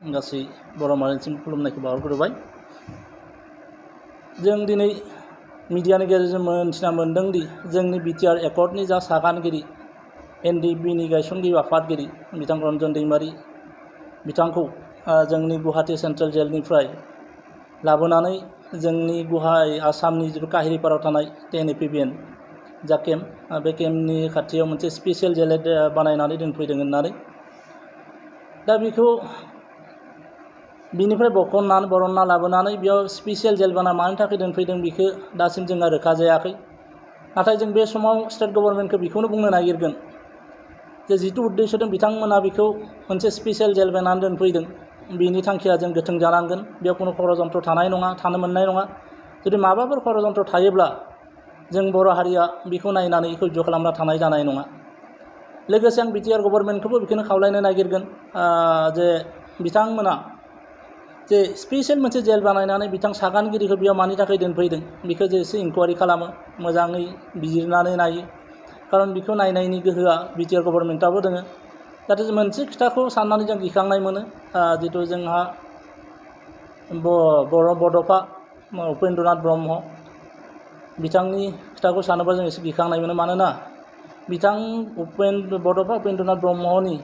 गासै बर' माहारिनिसिम खुलुमनायखौ बावहरग्रोबाय। जों दिनै मिडियानि गेजेरजों मिथिना मोन्दों दि जोंनि बिटिआर एकर्डनि जा सागानगिरि एनडिएफबिनि गायसनगिरि आफादगिरि बिथां रन्जन दैमारि बिथांखौ जोंनि गुवाहाटी सेन्ट्रेल जेलनिफ्राय लाबोनानै जोंनि आसामनि जिथु काहिरिपाराव थानाय TNPBN जा केम्प बे केम्पनि खाथियाव मोनसे स्पेसियेल जेल बानायनानै दोनफैदों होननानै दा बेखौ बिनिफ्राय बरनना लाबोनानै बेयाव स्पेसियेल जेल बानाय मानि थाखाय दोनफैदों बेखौ दासिम जोंहा रोखा जायाखै। नाथाय जों बे समाव स्टेट गभर्नमेन्टखौ बेखौनो बुंनो नागिरगोन जे जिथु उद्देश्य दं बिथांमोना बेखौ मोनसे स्पेसियेल जेल बानायनानै दोनफैदों बेनि थांखिया जों गोथों जानांगोन। बेयाव खुनु षड़यन्त्र थानो मोननाय नङा। जुदि माबाफोर षड़यन्त्र थायोब्ला जों बर' हारिया बेखौ नायनानै सैज्य खालामना थानाय जानाय नङा। लोगोसे आं बिटिआर गभर्नमेन्टखौबो बेखौनो खावलायनो नागिरगोन जे बिथांमोना जे स्पेसियेल मोनसे जेल बानायनानै बिथां सागानगिरिखौ बेयाव मानि थाखाय दोनफैदों बेखौ जे एसे इनकुवारि खालामो, मोजाङै बिजिरनानै नायो। खारन बेखौ नायनायनि गोहोआ बिटिआर गभर्नमेन्टआबो दोङो। जाहाथे मोनसे खोथाखौ साननानै जों गिखांनाय मोनो जिथु जोंहा बड'फा उपेन्द्रनाथ ब्रह्म बिथांनि खोथाखौ सानोबा जों एसे गिखांनाय मोनो। मानोना बिथां बड'फा उपेन्द्रनाथ ब्रह्मनि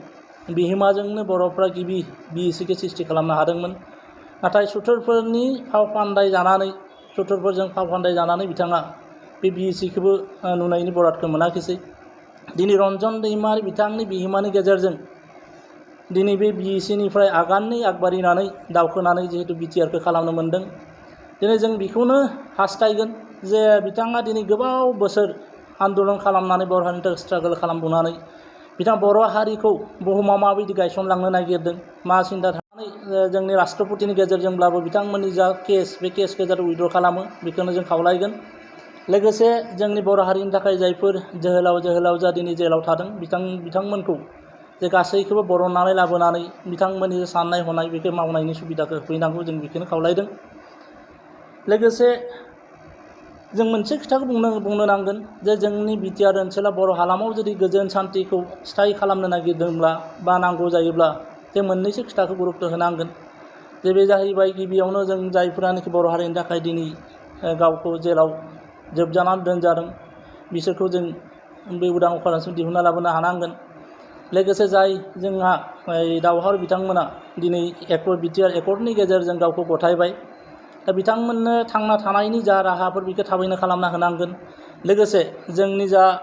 बिहोमाजोंनो बर'फ्रा गिबि बिएसिखौ सृष्टि खालामनो हादोंमोन। नाथाय सुथुरफोरजों फाव फान्दाय जानानै बिथाङा बे बिएसिखौबो नुनायनि बरादखौ मोनाखिसै। दिनै रन्जन दैमारि बिथांनि बिहोमानि गेजेरजों दिनै बे बिएसिनिफ्राय आगाननै आगबारिनानै दावखोनानै जिहेतु बिटिआरखौ खालामनो मोन्दों। दिनै जों बेखौनो हास्थायगोन जे बिथाङा दिनै गोबाव बोसोर आन्दलन खालामनानै बर' हारिनि थाखाय स्ट्रागल खालामबोनानै बिथां बर' हारिखौ बुहुमाव माबायदि गायसनलांनो नागिरदों मा सिन्था थानानै जोंनि राष्ट्रपतिनि गेजेरजोंब्लाबो बिथांमोननि जा केस बे केसखौ जाहाथे उइद्र' खालामो बेखौनो जों खावलायगोन। लोगोसे जोंनि बर' हारिनि थाखाय जायफोर जोहोलावजा दिनै जेलाव थादों बिथांमोनखौ जे गासैखौबो बरननानै लाबोनानै बिथांमोननि साननाय हनाय बेखौ मावनायनि सुबिदाखौ होफैनांगौ जों बेखौनो खावलायदों। लोगोसे जों मोनसे खोथाखौ बुंनो नांगोन जे जोंनि बिटिआर ओनसोला बर' हालामाव जुदि गोजोन सान्थिखौ स्थायि खालामनो नागिरदोंब्ला बा नांगौ जायोब्ला जों मोननैसो खोथाखौ गुरुत्त होनांगोन। जे बे जाहैबाय गिबियावनो जों जायफोरानोखि बर' हारिनि थाखाय दिनै गावखौ जेलाव जोबजानानै दोनजादों बिसोरखौ जों बे उदां अखारानसिम दिहुनना लाबोनो हानांगोन। लोगोसे जाय जोंहा दावहारु बिथांमोना दिनै बिटिआर एकर्डनि गेजेरजों गावखौ गथायबाय दा बिथांमोननो थांना थानायनि जा राहाफोर बेखौ थाबैनो खालामना होनांगोन। लोगोसे जोंनि जा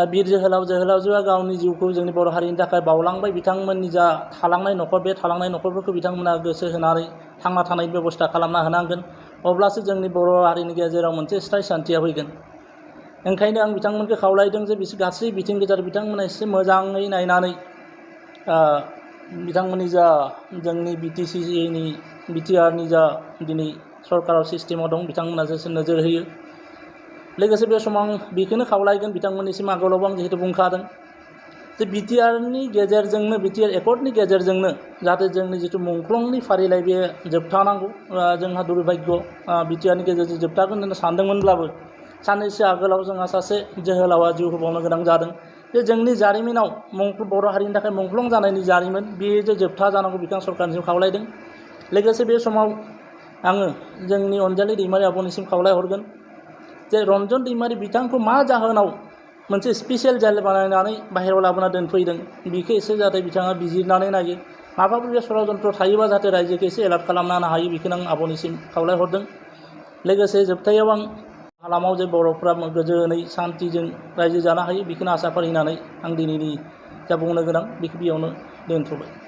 बिर जोहोलावजोआ गावनि जिउखौ जोंनि बर' हारिनि थाखाय बावलांबाय बिथांमोननि जा थालांनाय न'खर बे थालांनाय न'खरफोरखौ बिथांमोना गोसो होनानै थांना थानायनि बेबस्था खालामना होनांगोन। अब्लासो जोंनि बर' हारिनि गेजेराव मोनसे स्थायि सान्थिया फैगोन। ओंखायनो आं बिथांमोनखौ खावलायदों जे बिसोर गासै बिथिंखौ जाहाथे बिथांमोना एसे मोजाङै नायनानै बिथांमोननि जा जोंनि बिटिआरनि जा दिनै सरकाराव सिस्टेमाव दं बिथांमोना जेसे नोजोर होयो। लोगोसे बे समाव आं बेखौनो खावलायगोन बिथांमोननिसिम आगोलावबो आं जिहेतु बुंखादों जे बिटिआरनि गेजेरजोंनो बिटिआर एकर्डनि गेजेरजोंनो जाहाथे जोंनि जिथु मुंख्लंनि फारिलाइ बे जोबथानांगौ। जोंहा दुर्भाग्य बिटिआरनि गेजेरजों जोबथागोन होनना सानदोंमोनब्लाबो साननैसो आगोलाव जोंहा सासे जोहोलावा जिउ होबावनो गोनां जादों। जे जोंनि जारिमिनाव बर' हारिनि थाखाय मुंख्लं जानायनि जारिमिन बेयो जे जोबथा जानांगौ बेखौ आं सरकारनिसिम खावलायदों। लोगोसे बे समाव आङो जोंनि अनजालि दैमारि आब'निसिम खावलायहरगोन जे रन्जन दैमारि बिथांखौ मा जाहोनाव मोनसे स्पेसियेल जेल बानायनानै बाहेरायाव लाबोना दोनफैदों बेखौ एसे जाहाथे बिथाङा बिजिरनानै नायो। माबाफोर बे षड़यन्त्र थायोबा जाहाथे रायजोखौ एसे एलार्ट खालामनो हायो बेखौनो आं आब'निसिम खावलायहरदों। लोगोसे जोबथायाव आं हालामाव जे बर'फ्रा गोजोनै सान्थिजों रायजो जानो हायो बेखौनो आसा फारिनानै आं दिनैनि जा बुंनो गोनां बेखौ बेयावनो दोनथ'बाय।